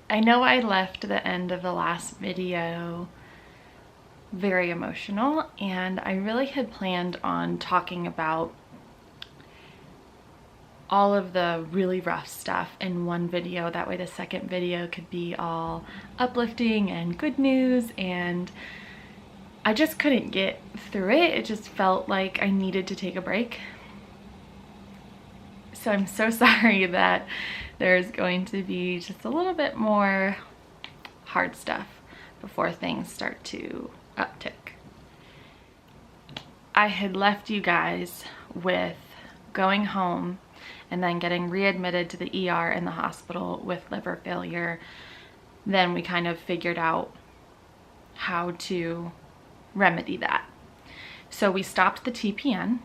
I know I left the end of the last video very emotional, and I really had planned on talking about all of the really rough stuff in one video. That way the second video could be all uplifting and good news, and I just couldn't get through it. It just felt like I needed to take a break. So I'm so sorry that there's going to be just a little bit more hard stuff before things start to uptick. I had left you guys with going home and then getting readmitted to the ER in the hospital with liver failure. Then we kind of figured out how to remedy that. So we stopped the TPN.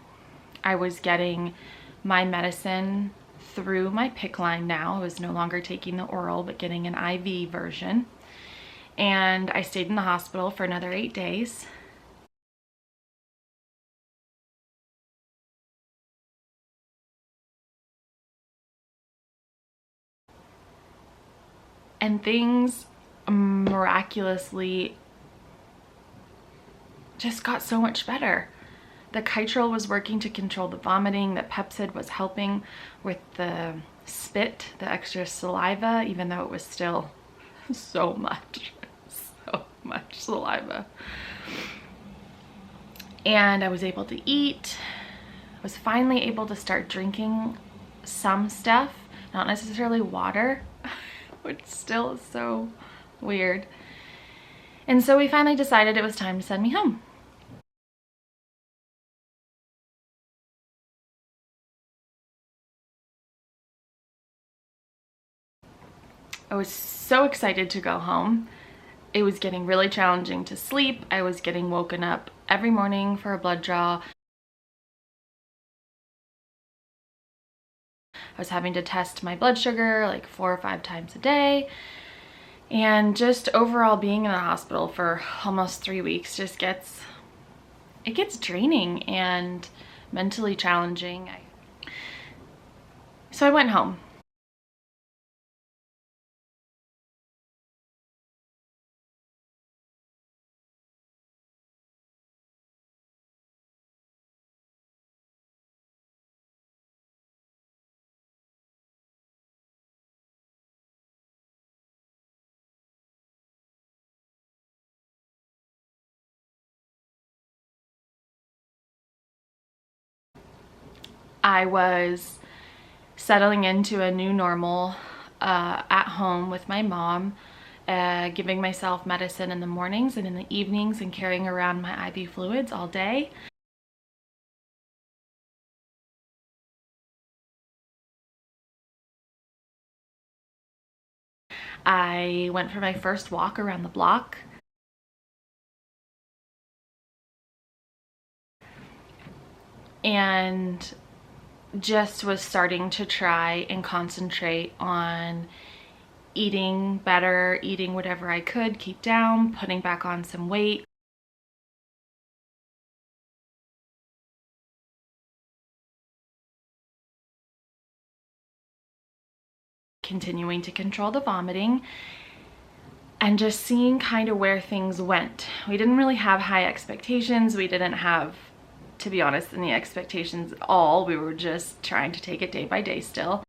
I was getting my medicine through my PICC line now. I was no longer taking the oral, but getting an IV version. And I stayed in the hospital for another 8 days. And things miraculously just got so much better. The Kytril was working to control the vomiting. The Pepcid was helping with the spit, the extra saliva, even though it was still so much saliva. And I was able to eat. I was finally able to start drinking some stuff, not necessarily water, which still is so weird. And so we finally decided it was time to send me home. I was so excited to go home. It was getting really challenging to sleep. I was getting woken up every morning for a blood draw. I was having to test my blood sugar like 4 or 5 times a day. And just overall being in the hospital for almost 3 weeks just gets draining and mentally challenging. So I went home. I was settling into a new normal at home with my mom, giving myself medicine in the mornings and in the evenings and carrying around my IV fluids all day. I went for my first walk around the block. And just was starting to try and concentrate on eating better, eating whatever I could, keep down, putting back on some weight. Continuing to control the vomiting and just seeing kind of where things went. We didn't really have high expectations. We didn't have, to be honest, any expectations at all. We were just trying to take it day by day still.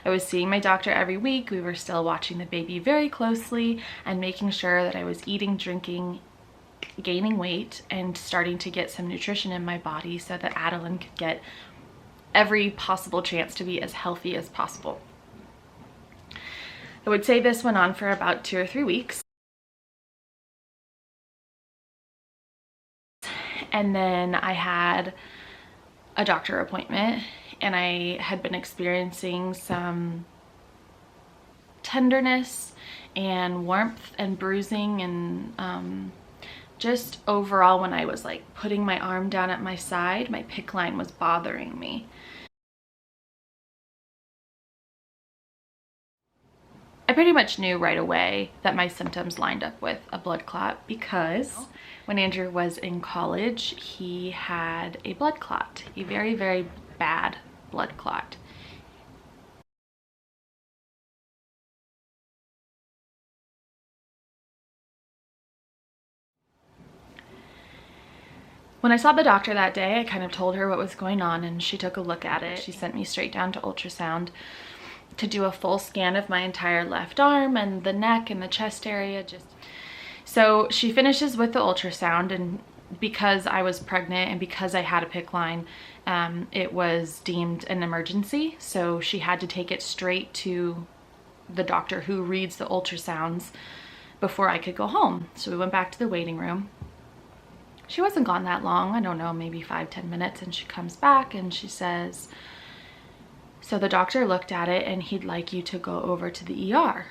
I was seeing my doctor every week. We were still watching the baby very closely and making sure that I was eating, drinking, gaining weight, and starting to get some nutrition in my body so that Adeline could get every possible chance to be as healthy as possible. I would say this went on for about 2 or 3 weeks. And then I had a doctor appointment, and I had been experiencing some tenderness and warmth and bruising, and just overall when I was like putting my arm down at my side, my PICC line was bothering me. I pretty much knew right away that my symptoms lined up with a blood clot because when Andrew was in college, he had a blood clot, a very, very bad blood clot. When I saw the doctor that day, I kind of told her what was going on, and she took a look at it. She sent me straight down to ultrasound to do a full scan of my entire left arm and the neck and the chest area. So she finishes with the ultrasound, and because I was pregnant and because I had a PICC line, it was deemed an emergency. So she had to take it straight to the doctor who reads the ultrasounds before I could go home. So we went back to the waiting room. She wasn't gone that long, I don't know, maybe 5-10 minutes, and she comes back and she says, so the doctor looked at it and he'd like you to go over to the ER.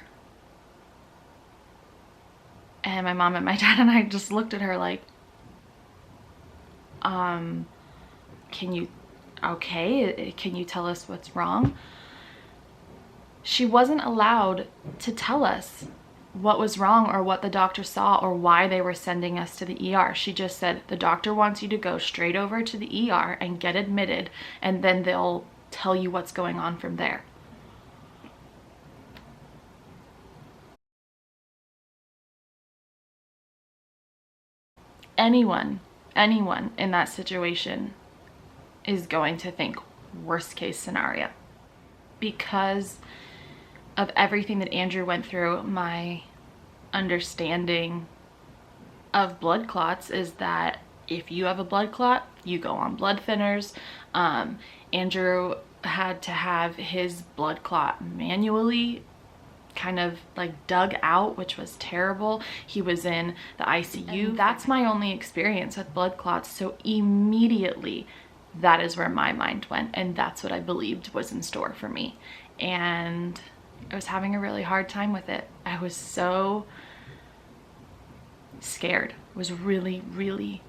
And my mom and my dad and I just looked at her like, can you tell us what's wrong? She wasn't allowed to tell us what was wrong or what the doctor saw or why they were sending us to the ER. She just said, the doctor wants you to go straight over to the ER and get admitted, and then they'll tell you what's going on from there. Anyone in that situation is going to think worst case scenario. Because of everything that Andrew went through, my understanding of blood clots is that if you have a blood clot, you go on blood thinners. Andrew had to have his blood clot manually kind of like dug out, which was terrible. He was in the ICU. And that's my only experience with blood clots. So immediately that is where my mind went, and that's what I believed was in store for me. And I was having a really hard time with it. I was so scared. I was really, really,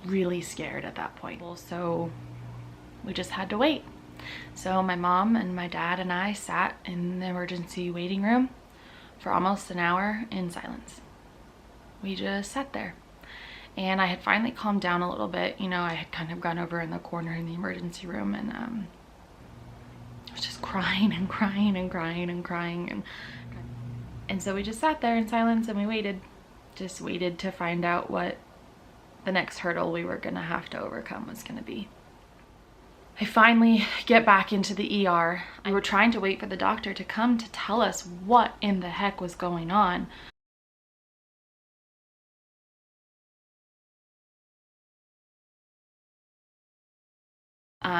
really scared at that point. So we just had to wait. So my mom and my dad and I sat in the emergency waiting room for almost an hour in silence. We just sat there. And I had finally calmed down a little bit. You know, I had kind of gone over in the corner in the emergency room, and I was just crying and crying and crying and crying. And so we just sat there in silence and we waited. Just waited to find out what the next hurdle we were gonna have to overcome was gonna be. I finally get back into the ER. We were trying to wait for the doctor to come to tell us what in the heck was going on.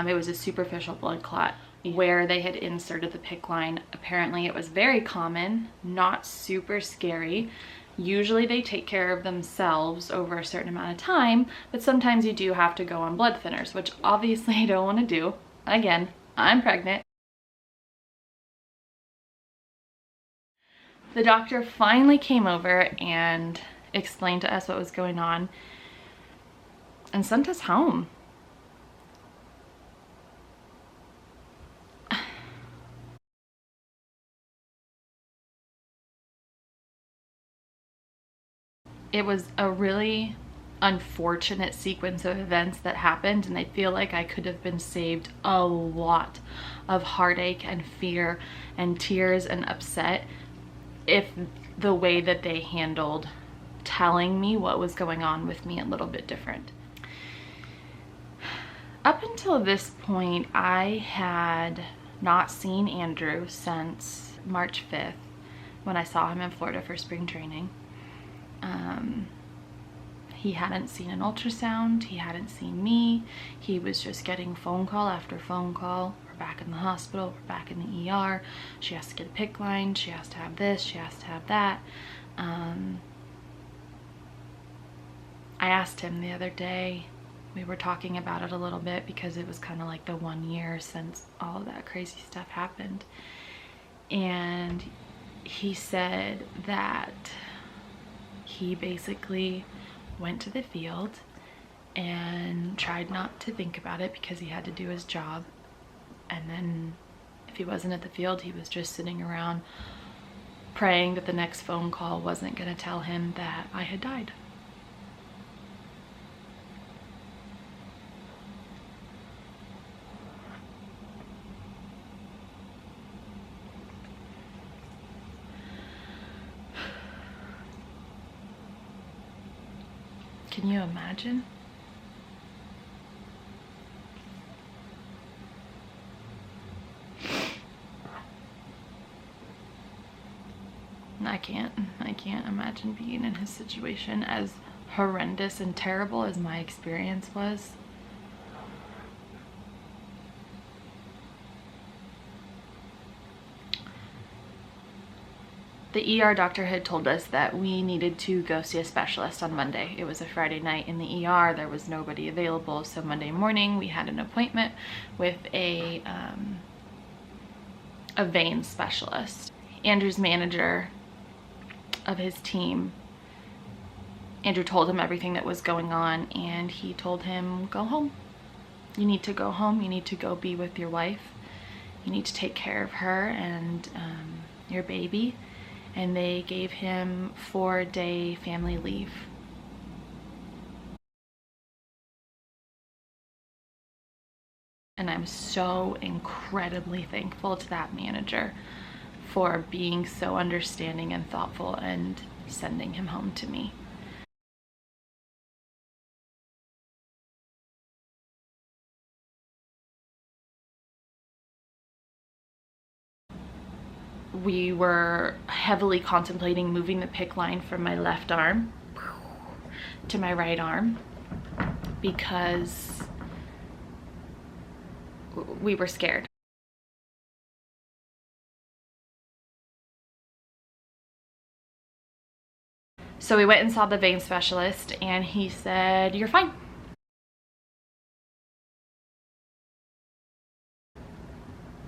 It was a superficial blood clot where they had inserted the PICC line. Apparently it was very common, not super scary. Usually they take care of themselves over a certain amount of time, but sometimes you do have to go on blood thinners, which obviously I don't want to do. Again, I'm pregnant. The doctor finally came over and explained to us what was going on and sent us home. It was a really unfortunate sequence of events that happened, and I feel like I could have been saved a lot of heartache and fear and tears and upset if the way that they handled telling me what was going on with me a little bit different. Up until this point, I had not seen Andrew since March 5th when I saw him in Florida for spring training. He hadn't seen an ultrasound, he hadn't seen me, he was just getting phone call after phone call. We're back in the hospital, we're back in the ER, she has to get a PICC line, she has to have this, she has to have that. I asked him the other day, we were talking about it a little bit because it was kind of like the 1 year since all of that crazy stuff happened. And he said that he basically went to the field and tried not to think about it because he had to do his job. And then if he wasn't at the field, he was just sitting around praying that the next phone call wasn't going to tell him that I had died. Can you imagine? I can't imagine being in his situation, as horrendous and terrible as my experience was. The ER doctor had told us that we needed to go see a specialist on Monday. It was a Friday night in the ER. There was nobody available. So Monday morning we had an appointment with a vein specialist. Andrew's manager of his team, Andrew told him everything that was going on, and he told him, go home. You need to go home. You need to go be with your wife. You need to take care of her and your baby. And they gave him 4-day family leave. And I'm so incredibly thankful to that manager for being so understanding and thoughtful and sending him home to me. We were heavily contemplating moving the PICC line from my left arm to my right arm because we were scared. So we went and saw the vein specialist, and he said, you're fine.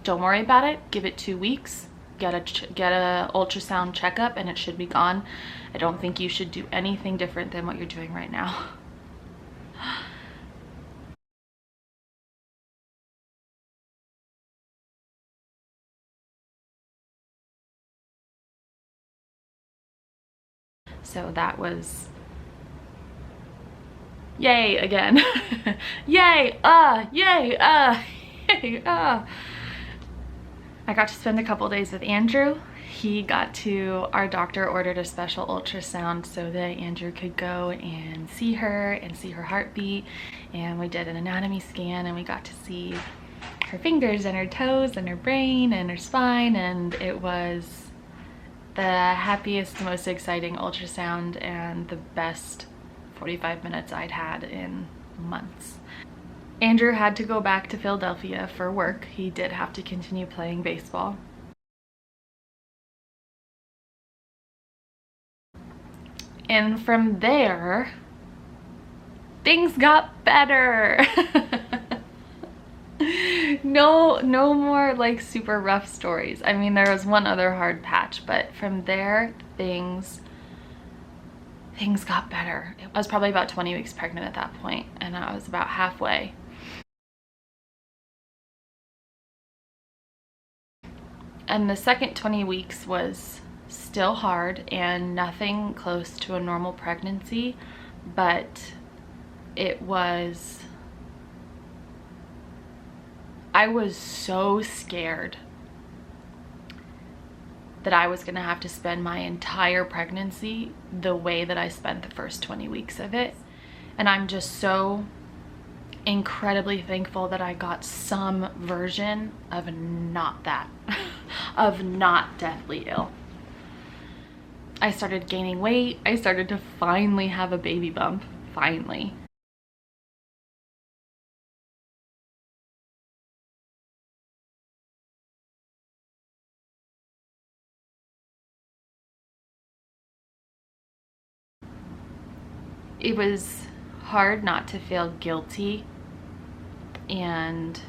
Don't worry about it. Give it 2 weeks. Get a ultrasound checkup and it should be gone. I don't think you should do anything different than what you're doing right now. So that was yay again. Yay, yay, yay, I got to spend a couple days with Andrew. Our doctor ordered a special ultrasound so that Andrew could go and see her heartbeat. And we did an anatomy scan, and we got to see her fingers and her toes and her brain and her spine. And it was the happiest, most exciting ultrasound and the best 45 minutes I'd had in months. Andrew had to go back to Philadelphia for work. He did have to continue playing baseball. And from there, things got better. No more like super rough stories. I mean, there was one other hard patch, but from there, things got better. I was probably about 20 weeks pregnant at that point, and I was about halfway. And the second 20 weeks was still hard and nothing close to a normal pregnancy, but I was so scared that I was gonna have to spend my entire pregnancy the way that I spent the first 20 weeks of it. And I'm just so incredibly thankful that I got some version of not that, of not deathly ill. I started gaining weight. I started to finally have a baby bump, finally. It was hard not to feel guilty and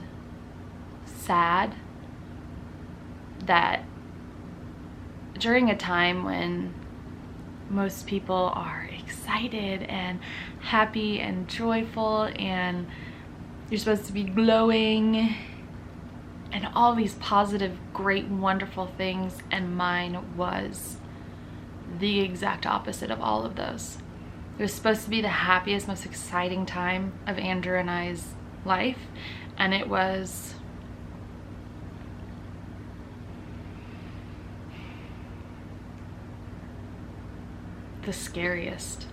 sad that during a time when most people are excited and happy and joyful and you're supposed to be glowing and all these positive, great, wonderful things, and mine was the exact opposite of all of those. It was supposed to be the happiest, most exciting time of Andrew and I's life, and it was the scariest.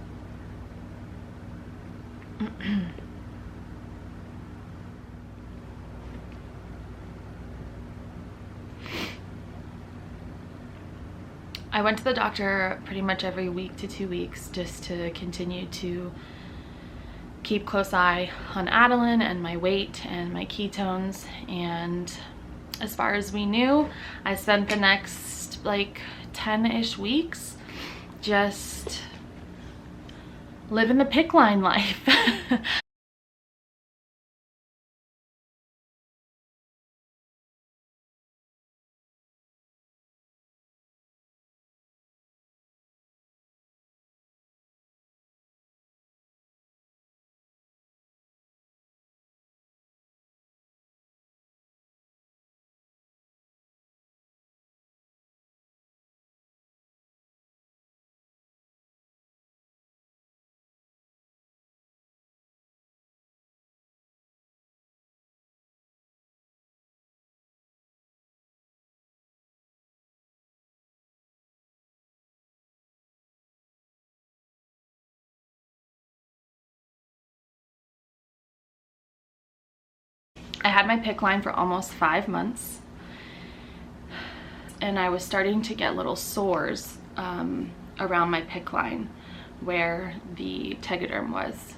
I went to the doctor pretty much every week to 2 weeks just to continue to keep close eye on Adeline and my weight and my ketones. And as far as we knew, I spent the next like 10-ish weeks just living the PICC line life. I had my PICC line for almost 5 months, and I was starting to get little sores around my PICC line where the tegaderm was.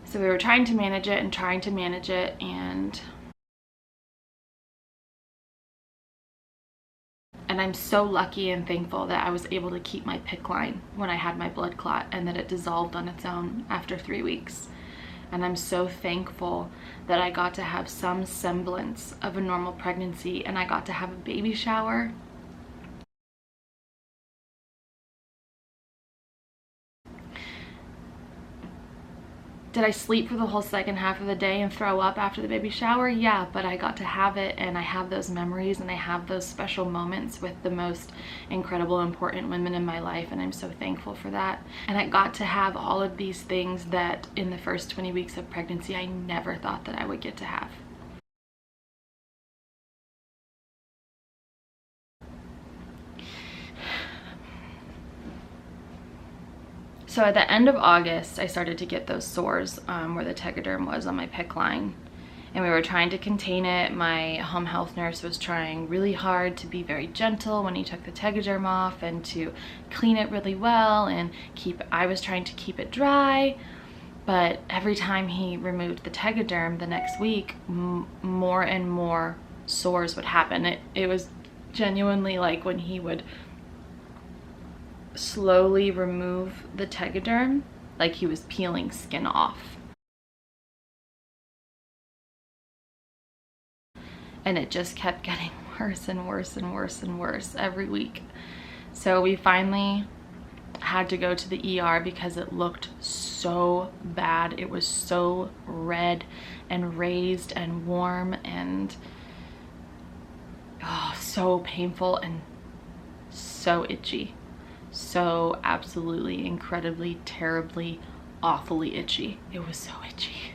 So we were trying to manage it and trying to manage it, and I'm so lucky and thankful that I was able to keep my PICC line when I had my blood clot, and that it dissolved on its own after 3 weeks. And I'm so thankful that I got to have some semblance of a normal pregnancy, and I got to have a baby shower. Did I sleep for the whole second half of the day and throw up after the baby shower? Yeah, but I got to have it, and I have those memories, and I have those special moments with the most incredible, important women in my life, and I'm so thankful for that. And I got to have all of these things that in the first 20 weeks of pregnancy I never thought that I would get to have. So at the end of August, I started to get those sores where the tegaderm was on my PICC line, and we were trying to contain it. My home health nurse was trying really hard to be very gentle when he took the tegaderm off and to clean it really well, and I was trying to keep it dry. But every time he removed the tegaderm the next week, more and more sores would happen. It was genuinely like when he would slowly remove the tegaderm, like he was peeling skin off. And it just kept getting worse and worse and worse and worse every week. So we finally had to go to the ER because it looked so bad. It was so red and raised and warm and so painful and so itchy. So absolutely, incredibly, terribly, awfully itchy. It was so itchy.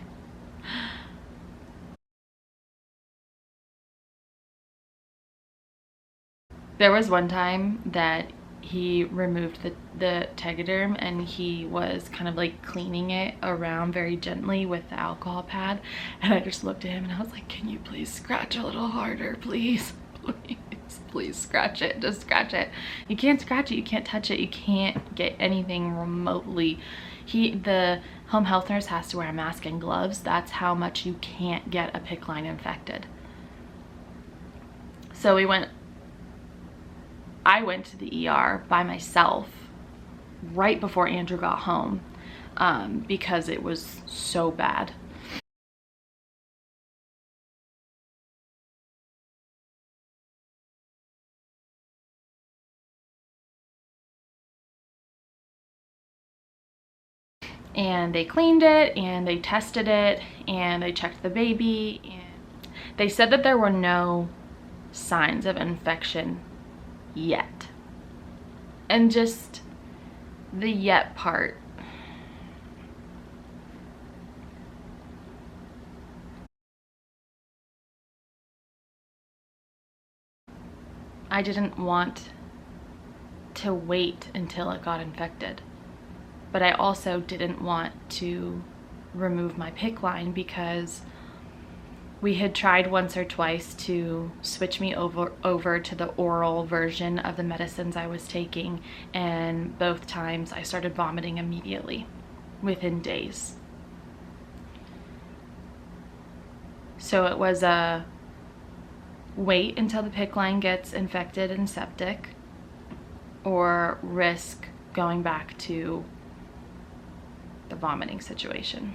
There was one time that he removed the tegaderm, and he was kind of like cleaning it around very gently with the alcohol pad, and I just looked at him and I was like, can you please scratch a little harder, please? Please scratch it, just scratch it. You can't scratch it, you can't touch it, you can't get anything remotely. The home health nurse has to wear a mask and gloves. That's how much you can't get a PICC line infected. So I went to the ER by myself right before Andrew got home because it was so bad. And they cleaned it, and they tested it, and they checked the baby, and they said that there were no signs of infection yet. And just the yet part. I didn't want to wait until it got infected. But I also didn't want to remove my PICC line because We had tried once or twice to switch me over to the oral version of the medicines I was taking, and both times I started vomiting immediately, within days. So it was a wait until the PICC line gets infected and septic, or risk going back to the vomiting situation.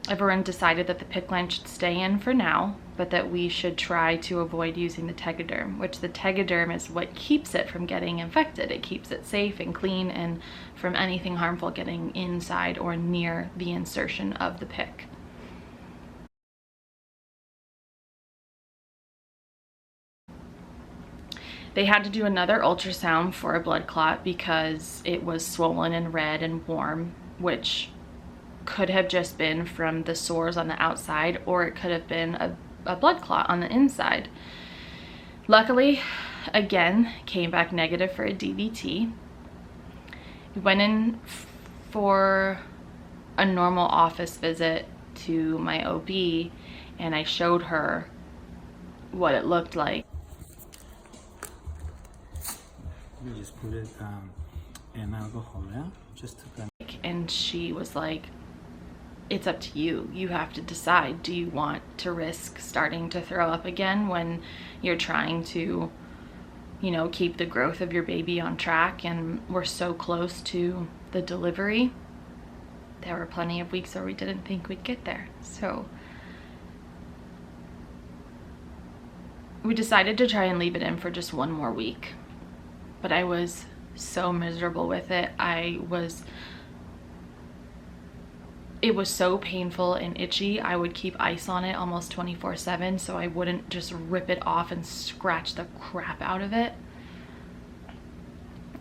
Everyone decided that the PICC line should stay in for now, but that we should try to avoid using the tegaderm, which the tegaderm is what keeps it from getting infected. It keeps it safe and clean and from anything harmful getting inside or near the insertion of the PICC. They had to do another ultrasound for a blood clot because it was swollen and red and warm, which could have just been from the sores on the outside, or it could have been a blood clot on the inside. Luckily, again, came back negative for a DVT. We went in for a normal office visit to my OB, and I showed her what it looked like. You just put it in alcohol, yeah? Just to kind of... And she was like, it's up to you. You have to decide. Do you want to risk starting to throw up again when you're trying to, you know, keep the growth of your baby on track, and we're so close to the delivery? There were plenty of weeks where we didn't think we'd get there. So we decided to try and leave it in for just one more week. But I was so miserable with it. It was so painful and itchy. I would keep ice on it almost 24/7 so I wouldn't just rip it off and scratch the crap out of it.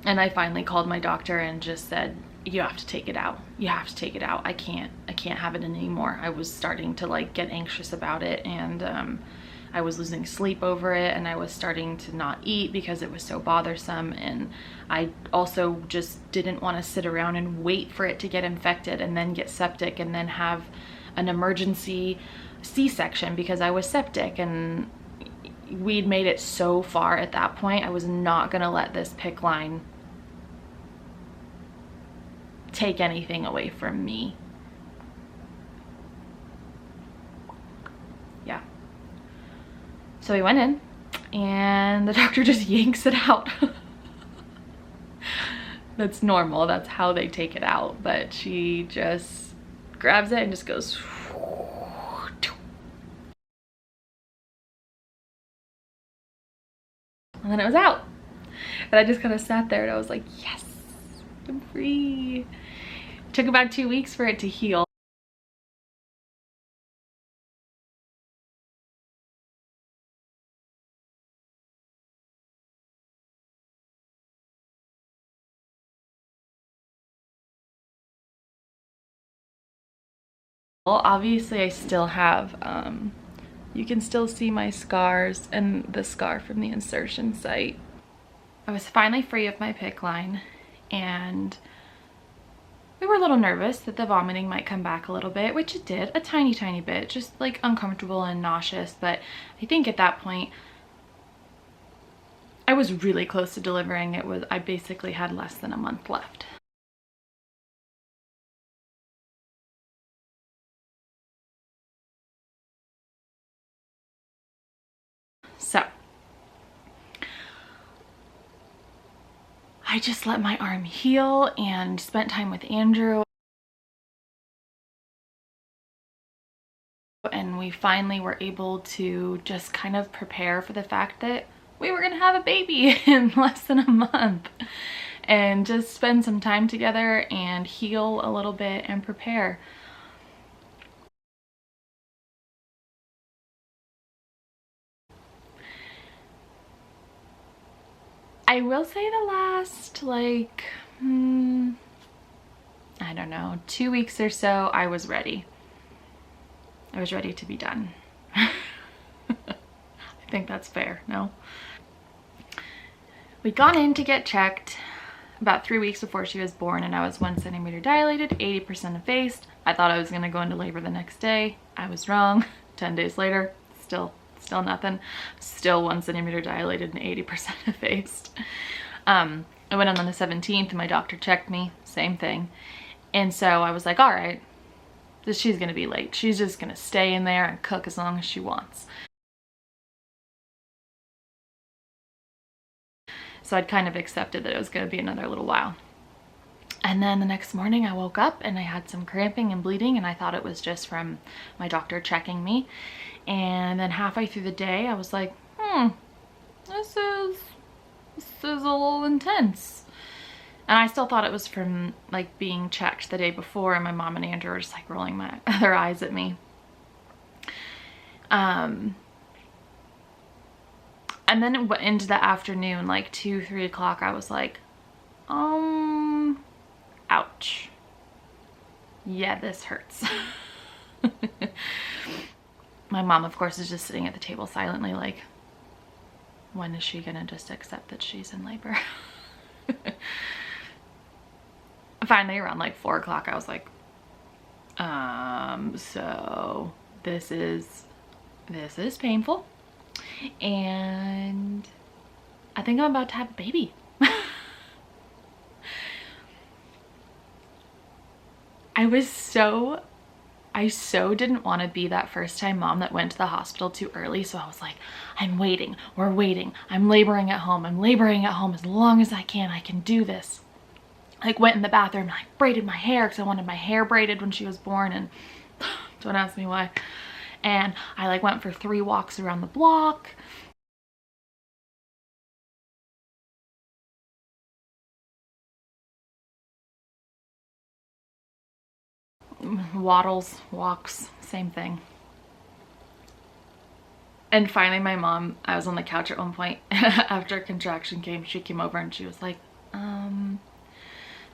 And I finally called my doctor and just said, you have to take it out. You have to take it out. I can't have it anymore. I was starting to like get anxious about it, and I was losing sleep over it, and I was starting to not eat because it was so bothersome, and I also just didn't want to sit around and wait for it to get infected and then get septic and then have an emergency C-section because I was septic. And we'd made it so far at that point. I was not gonna let this PICC line take anything away from me. Yeah. So we went in, and the doctor just yanks it out. That's normal, that's how they take it out, but she just grabs it and just goes. And then it was out. And I just kind of sat there and I was like, yes, I'm free. It took about 2 weeks for it to heal. Well, obviously I still have, you can still see my scars and the scar from the insertion site. I was finally free of my PICC line, and we were a little nervous that the vomiting might come back a little bit, which it did, a tiny bit, just like uncomfortable and nauseous. But I think at that point I was really close to delivering. I basically had less than a month left. So I just let my arm heal and spent time with Andrew. And we finally were able to just kind of prepare for the fact that we were gonna have a baby in less than a month, and just spend some time together and heal a little bit and prepare. I will say the last, like, I don't know, 2 weeks or so, I was ready. I was ready to be done. I think that's fair, no? We'd gone in to get checked about 3 weeks before she was born, and I was 1 centimeter dilated, 80% effaced. I thought I was gonna go into labor the next day. I was wrong. 10 days later, still nothing. Still 1 centimeter dilated and 80% effaced. I went on the 17th and my doctor checked me, same thing. And so I was like, all right, she's gonna be late. She's just gonna stay in there and cook as long as she wants. So I'd kind of accepted that it was gonna be another little while. And then the next morning I woke up and I had some cramping and bleeding, and I thought it was just from my doctor checking me. And then halfway through the day I was like, this is a little intense. And I still thought it was from like being checked the day before, and my mom and Andrew were just like rolling their eyes at me. And then it went into the afternoon, like 2, 3 o'clock, I was like, ouch. Yeah, this hurts. My mom, of course, is just sitting at the table silently like, when is she gonna just accept that she's in labor? Finally, around like 4 o'clock, I was like, so this is painful, and I think I'm about to have a baby. I so didn't want to be that first time mom that went to the hospital too early. So I was like, I'm waiting, we're waiting. I'm laboring at home as long as I can do this. Like went in the bathroom and like braided my hair because I wanted my hair braided when she was born, and don't ask me why. And I like went for 3 walks around the block. Waddles, walks, same thing. And finally my mom, I was on the couch at one point after a contraction came, she came over and she was like,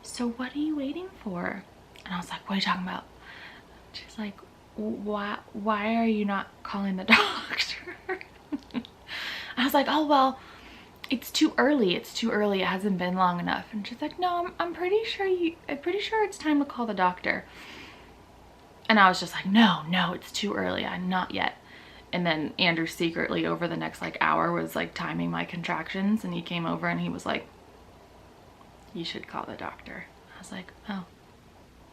so what are you waiting for? And I was like, what are you talking about? She's like, why are you not calling the doctor? I was like, oh, well, it's too early. It hasn't been long enough. And she's like, no, I'm pretty sure it's time to call the doctor. And I was just like, no, it's too early. I'm not yet. And then Andrew secretly over the next like hour was like timing my contractions, and he came over and he was like, you should call the doctor. I was like, oh,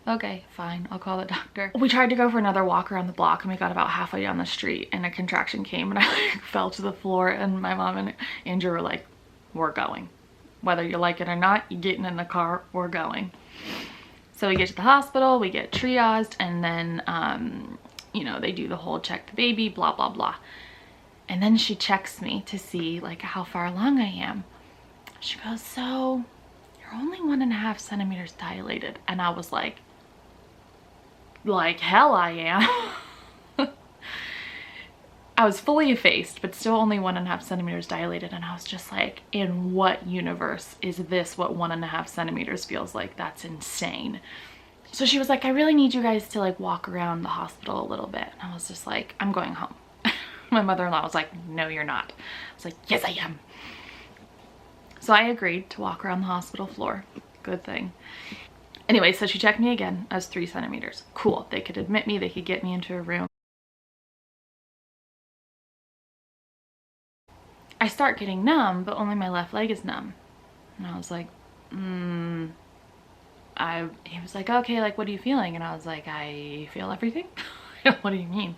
okay, fine, I'll call the doctor. We tried to go for another walk around the block and we got about halfway down the street and a contraction came and I like fell to the floor, and my mom and Andrew were like, we're going. Whether you like it or not, you're getting in the car, we're going. So we get to the hospital, we get triaged, and then, you know, they do the whole check the baby, blah, blah, blah. And then she checks me to see like how far along I am. She goes, so you're only 1.5 centimeters dilated. And I was like hell I am. I was fully effaced, but still only 1.5 centimeters dilated. And I was just like, in what universe is this what 1.5 centimeters feels like? That's insane. So she was like, I really need you guys to like walk around the hospital a little bit. And I was just like, I'm going home. My mother-in-law was like, no, you're not. I was like, yes, I am. So I agreed to walk around the hospital floor. Good thing. Anyway, so she checked me again. I was 3 centimeters. Cool. They could admit me. They could get me into a room. I start getting numb, but only my left leg is numb. And I was like, he was like, okay, like, what are you feeling? And I was like, I feel everything. What do you mean?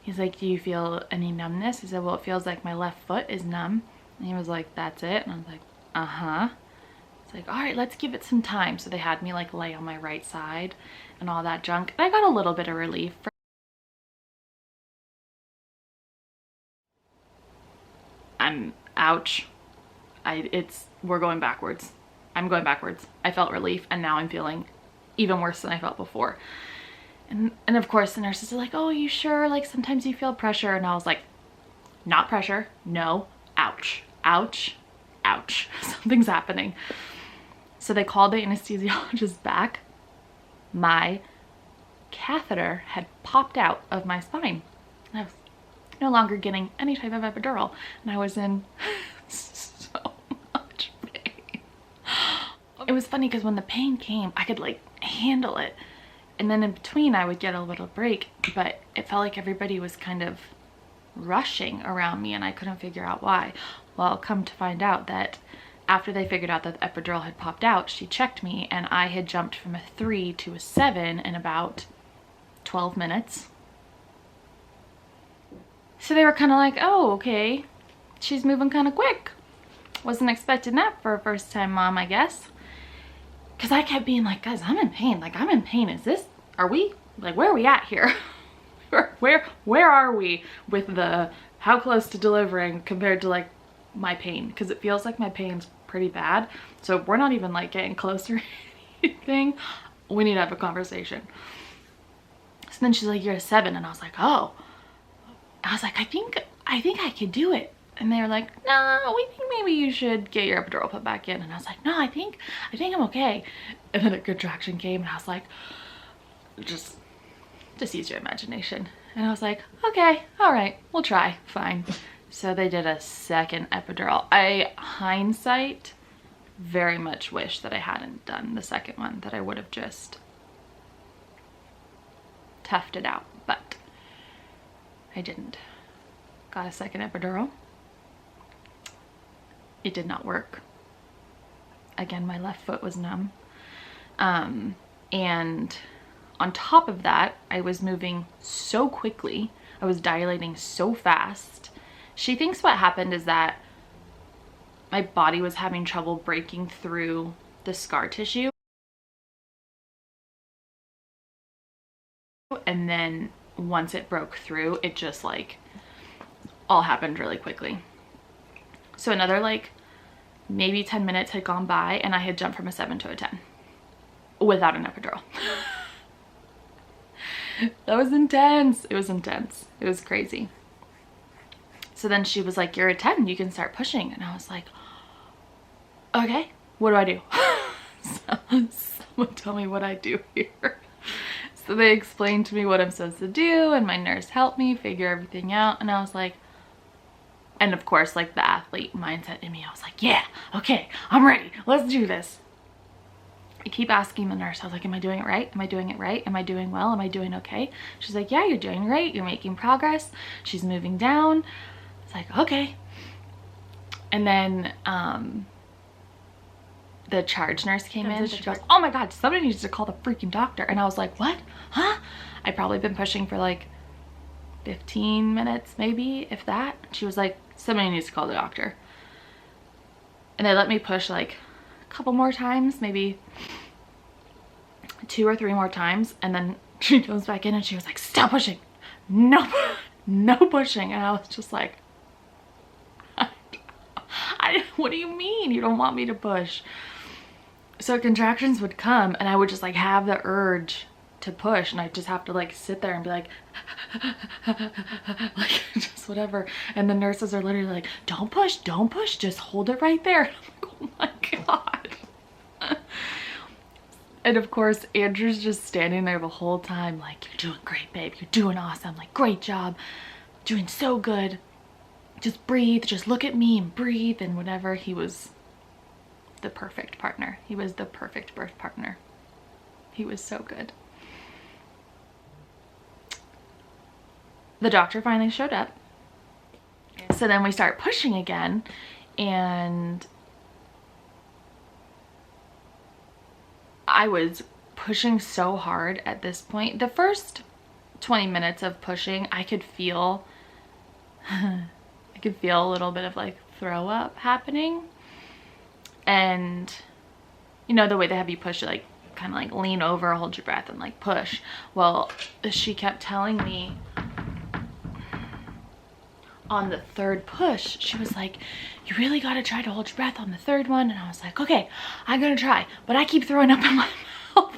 He's like, do you feel any numbness? He said, well, it feels like my left foot is numb. And he was like, that's it? And I was like, uh-huh. It's like, all right, let's give it some time. So they had me like lay on my right side and all that junk. And I got a little bit of relief. Ouch. We're going backwards. I'm going backwards. I felt relief, and now I'm feeling even worse than I felt before. And of course the nurses are like, oh, are you sure? Like sometimes you feel pressure. And I was like, not pressure. No. Ouch. Ouch. Ouch. Something's happening. So they called the anesthesiologist back. My catheter had popped out of my spine. I was no longer getting any type of epidural, and I was in so much pain. It was funny because when the pain came, I could like handle it. And then in between I would get a little break, but it felt like everybody was kind of rushing around me and I couldn't figure out why. Well, come to find out that after they figured out that the epidural had popped out, she checked me and I had jumped from a 3 to a 7 in about 12 minutes. So they were kind of like, oh, okay, she's moving kind of quick. Wasn't expecting that for a first time mom, I guess. Because I kept being like, guys, I'm in pain. Like, I'm in pain. Is this, are we, like, where are we at here? where are we with the how close to delivering compared to like my pain? Because it feels like my pain's pretty bad. So if we're not even like getting closer or anything, we need to have a conversation. So then she's like, you're a 7. And I was like, oh. I was like, I think I could do it. And they were like, no, we think maybe you should get your epidural put back in. And I was like, no, I think I'm okay. And then a contraction came and I was like, just use your imagination. And I was like, okay, all right, we'll try, fine. So they did a second epidural. I, hindsight, very much wish that I hadn't done the second one, that I would have just toughed it out, but I didn't. Got a second epidural. It did not work. Again, my left foot was numb. And on top of that, I was moving so quickly. I was dilating so fast. She thinks what happened is that my body was having trouble breaking through the scar tissue. And then once it broke through, it just like all happened really quickly. So another like maybe 10 minutes had gone by and I had jumped from a 7 to a 10 without an epidural. That was intense. It was intense. It was crazy. So then she was like, you're a 10, you can start pushing. And I was like, okay, what do I do? Someone tell me what I do here. So they explained to me what I'm supposed to do and my nurse helped me figure everything out. And I was like, and of course, like the athlete mindset in me, I was like, yeah, okay, I'm ready. Let's do this. I keep asking the nurse, I was like, am I doing it right? Am I doing it right? Am I doing well? Am I doing okay? She's like, yeah, you're doing great. You're making progress. She's moving down. It's like, okay. And then the charge nurse came in. She goes, oh my God, somebody needs to call the freaking doctor. And I was like, what? Huh? I'd probably been pushing for like 15 minutes, maybe, if that. She was like, somebody needs to call the doctor. And they let me push like a couple more times, maybe 2 or 3 more times. And then she goes back in and she was like, stop pushing. No, no pushing. And I was just like, what do you mean you don't want me to push? So contractions would come and I would just like have the urge to push and I just have to like sit there and be like like just whatever. And the nurses are literally like, don't push, just hold it right there. And I'm like, oh my God. And of course Andrew's just standing there the whole time like, you're doing great, babe, you're doing awesome, like great job, doing so good, just breathe, just look at me and breathe and whatever. He was the perfect partner. He was the perfect birth partner. He was so good. The doctor finally showed up. So then we start pushing again and I was pushing so hard at this point. The first 20 minutes of pushing, I could feel a little bit of like throw up happening. And you know the way they have you push, like kind of like lean over, hold your breath and like push. Well, she kept telling me on the third push, she was like, you really got to try to hold your breath on the third one. And I was like, okay, I'm gonna try, but I keep throwing up in my mouth,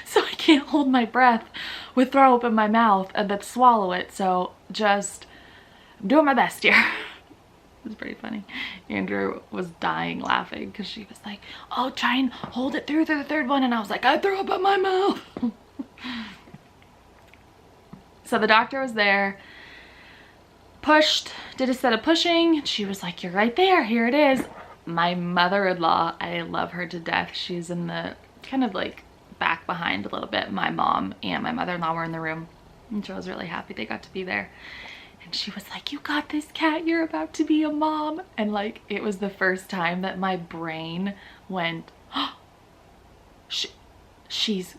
so I can't hold my breath with throw up in my mouth and then swallow it. So just, I'm doing my best here. It was pretty funny. Andrew was dying laughing because she was like, oh, try and hold it through the third one. And I was like, I threw up in my mouth. So the doctor was there, pushed, did a set of pushing. She was like, you're right there, here it is. My mother-in-law, I love her to death. She's in the kind of like back behind a little bit. My mom and my mother-in-law were in the room, and so I was really happy they got to be there. And she was like, "You got this, Kat, you're about to be a mom." And like, it was the first time that my brain went, "Oh, she's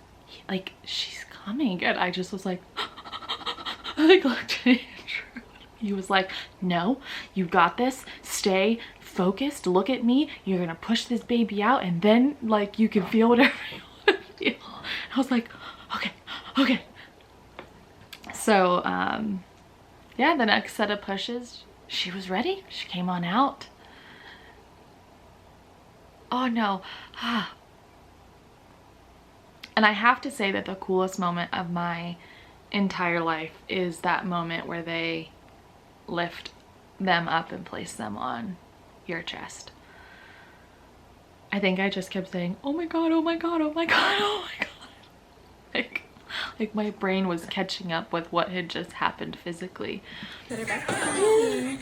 coming." And I just was like, I like looked at Andrew. He was like, "No, you got this, stay focused, look at me, you're gonna push this baby out, and then like you can feel whatever you want to feel." I was like, okay. So yeah, the next set of pushes, she was ready. She came on out. Oh no. And I have to say that the coolest moment of my entire life is that moment where they lift them up and place them on your chest. I think I just kept saying, "Oh my God, oh my God, oh my God, oh my God." Like my brain was catching up with what had just happened physically. Put her back down. You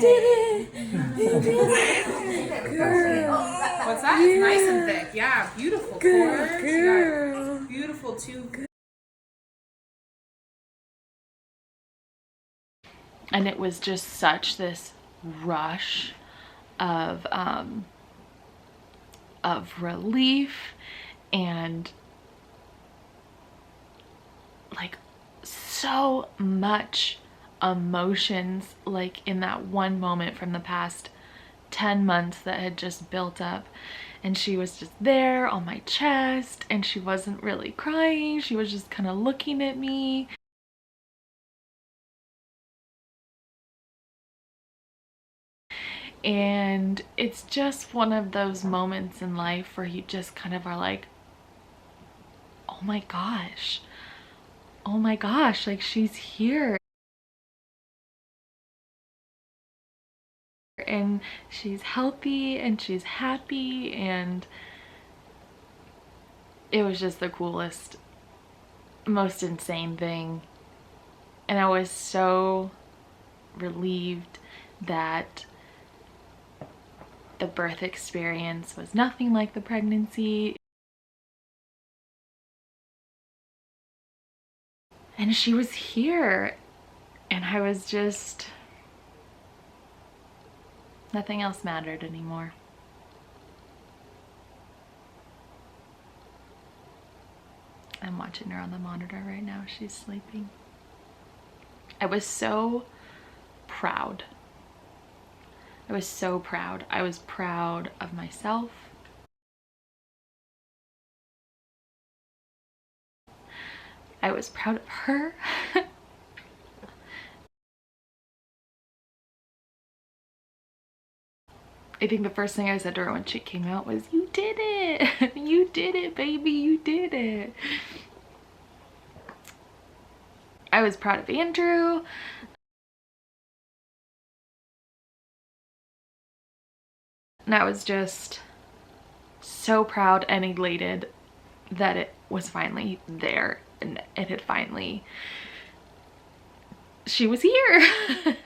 did it! You did it! Girl. What's that? Yeah. It's nice and thick. Yeah, beautiful. Good girl. Yeah, beautiful too. And it was just such this rush of relief and like so much emotions, like in that one moment from the past 10 months that had just built up. And she was just there on my chest, and she wasn't really crying, she was just kind of looking at me. And it's just one of those moments in life where you just kind of are like, oh my gosh, like she's here. And she's healthy and she's happy, and it was just the coolest, most insane thing. And I was so relieved that the birth experience was nothing like the pregnancy. And she was here, and I was just, nothing else mattered anymore. I'm watching her on the monitor right now. She's sleeping. I was so proud. I was so proud. I was proud of myself. I was proud of her. I think the first thing I said to her when she came out was, "You did it! You did it, baby, you did it." I was proud of Andrew. And I was just so proud and elated that it was finally there, and it had finally, she was here.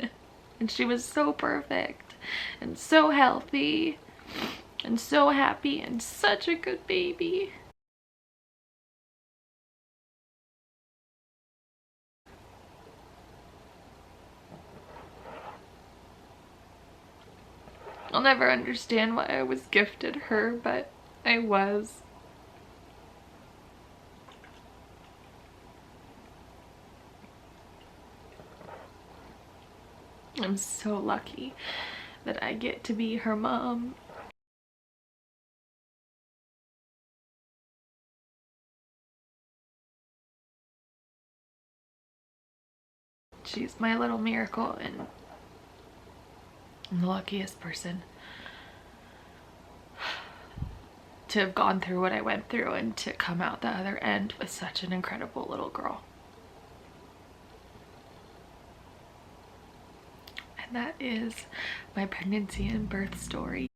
And she was so perfect and so healthy and so happy and such a good baby. I'll never understand why I was gifted her, but I was. I'm so lucky that I get to be her mom. She's my little miracle, and I'm the luckiest person to have gone through what I went through and to come out the other end with such an incredible little girl. And that is my pregnancy and birth story.